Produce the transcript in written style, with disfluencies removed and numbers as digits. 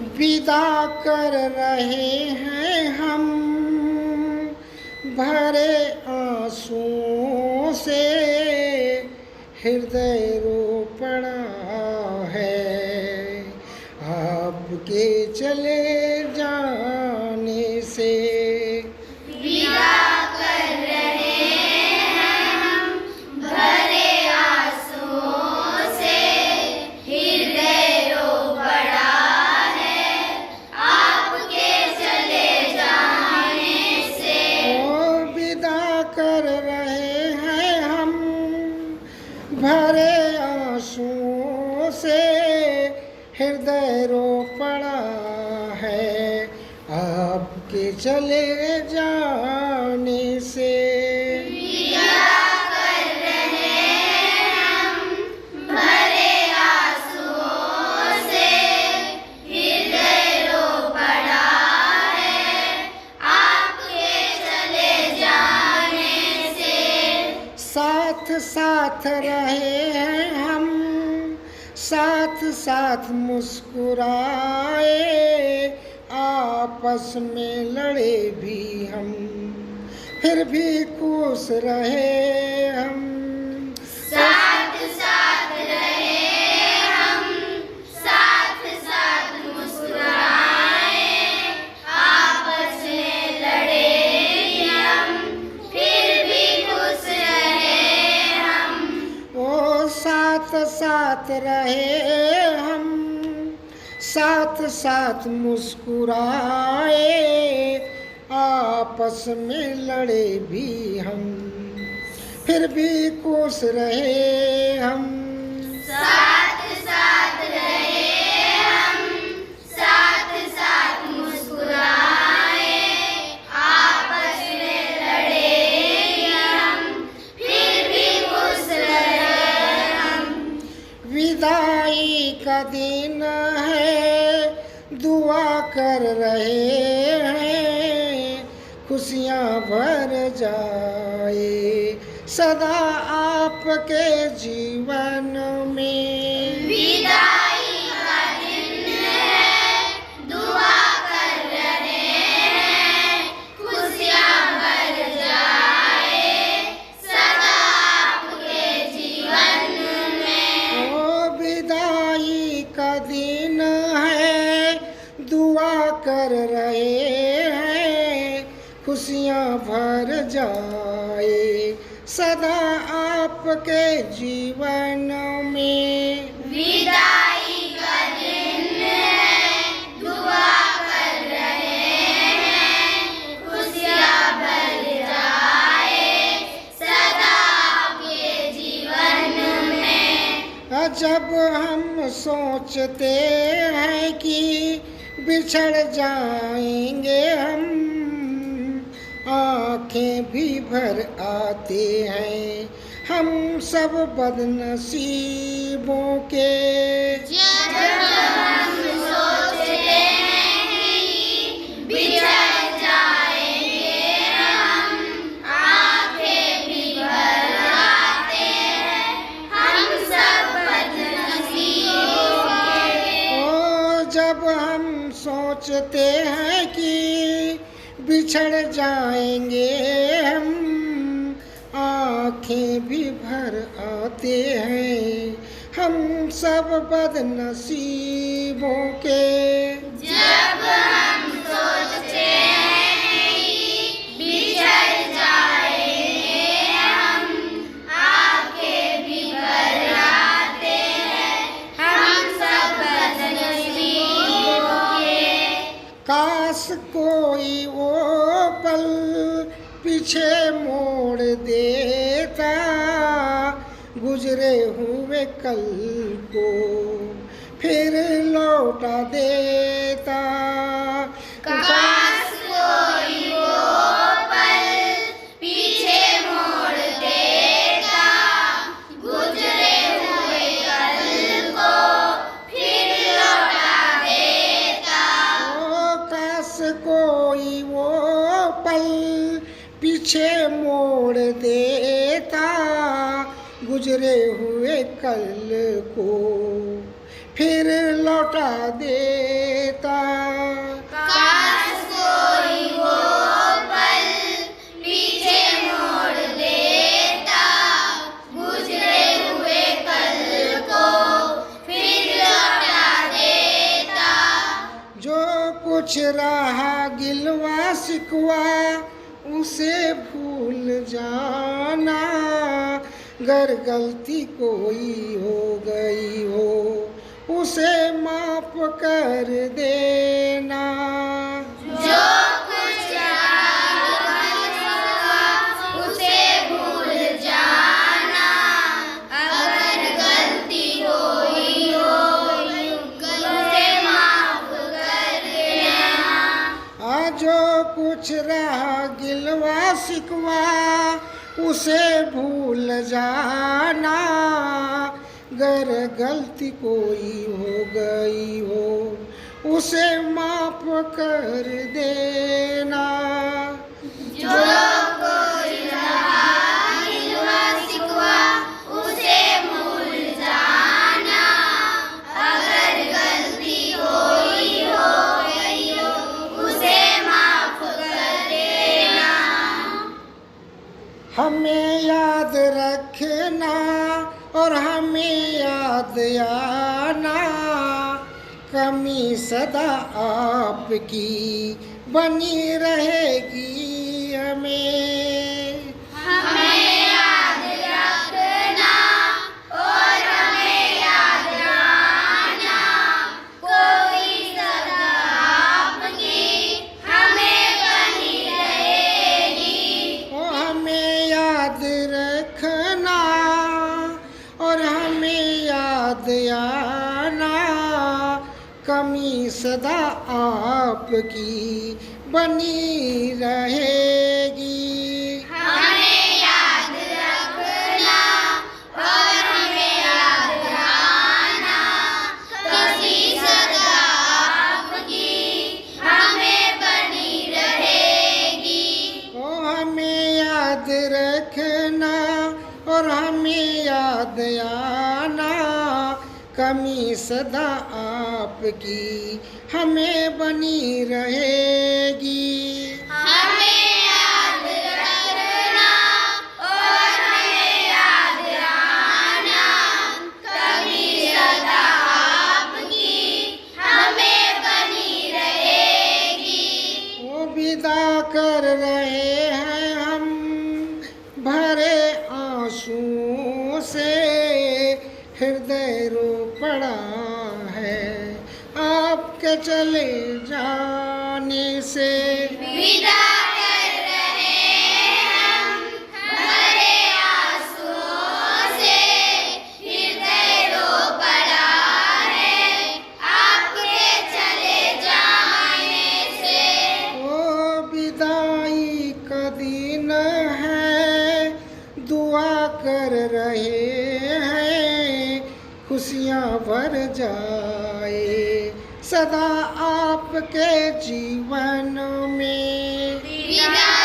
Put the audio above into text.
विदा कर रहे हैं हम भरे आंसुओं से, हृदय रो पड़ा है आपके चले जाने से। विदा कर रहे हैं हम भरे आंसुओं से, हृदय रो पड़ा है आपके चले जाने से। ओ विदा कर रहे हैं हम भरे आंसुओं से, हृदय रो पड़ा है आपके चले जाने से। विदा कर रहे हैं हम भरे आंसुओं से, हृदय रो पड़ा है आपके चले जाने से। साथ साथ रहे हैं हम, साथ साथ मुस्कुराए, आपस में लड़े भी हम, फिर भी खुश रहे हम। साथ साथ रहे हम, साथ साथ मुस्कुराए, आपस में लड़े भी हम, फिर भी खुश रहे हम। ओ साथ साथ रहे हम, साथ साथ मुस्कुराए, आपस में लड़े भी हम, फिर भी खुश रहे हम। साथ साथ रहे हम, साथ साथ मुस्कुराए, आपस में लड़े भी हम, फिर भी खुश रहे हम। विदाई का दिन है, दुआ कर रहे हैं खुशियाँ भर जाए सदा आपके जीवन में। विदाई का दिन है, दुआ कर रहे हैं खुशियाँ भर जाए सदा आपके जीवन में। ओ विदाई का दिन है, दुआ कर रहे हैं खुशियाँ भर जाए सदा आपके जीवन में। विदाई का दिन है, दुआ कर रहे हैं खुशियाँ भर जाए सदा आपके जीवन में। जब हम सोचते हैं कि बिछड़ जाएंगे हम, आँखें भी भर आते हैं हम सब बदनसीबों के। जब हम सोचते हैं कि बिछड़ जाएंगे हम, आँखें भी भर आते हैं हम सब बदनसीबों के। ओ जब हम सोचते हैं कि बिछड़ जाएंगे हम, आँखें भी भर आते हैं हम सब बदनसीबों के। जब हम सोचते हैं कि बिछड़ जाएंगे हम, आँखें भी भर आते हैं हम सब बदनसीबों के। काश कोई वो पल पीछे मोड़ देता, गुजरे हुए कल को फिर लौटा देता। काश कोई वो पल पीछे मोड़ देता, गुजरे हुए कल को फिर लौटा देता। ओ काश कोई वो पल पीछे मोड़ देता, गुजरे हुए कल को फिर लौटा देता। कुछ रहा गिलवा शिकवा उसे भूल जाना, गर गलती कोई हो गई हो उसे माफ कर देना। जो कुछ उसे भूल जाना, अगर गलती कोई हो उसे माफ कर देना। जो कुछ रहा गिलवा शिकवा उसे भूल जाना, गर गलती कोई हो गई हो उसे माफ कर देना। जो कुछ रहा गिलवा शिकवा उसे भूल जाना, अगर गलती कोई हो गई हो उसे माफ कर देना। हमें याद रखना और हमें याद आना, कमी सदा आपकी बनी रहेगी हमें। हमें याद रखना और हमें याद आना, कोई सदा आपकी हमें बनी रहेगी। ओ हमें याद रखना और हमें याद आना, कमी सदा आपकी बनी रहेगी। हमें याद रखना और हमें याद आना, कभी सदा आपकी हमें बनी रहेगी। ओ हमें याद रखना और हमें याद आना, कमी सदा आपकी हमें बनी रहेगी। हमें याद रखना और हमें याद आना, कभी सदा आपकी हमें बनी रहेगी। ओ विदा कर रहे हैं हम भरे आंसुओं से, हृदय रो पड़ा है आपके चले जाने से। विदा कर रहे हम भरे आंसुओं से, हृदय रो पड़ा है आपके चले जाने से। ओ विदाई का दिन है दुआ कर रहे हैं, खुशियाँ भर जाए सदा आपके जीवन में। विदा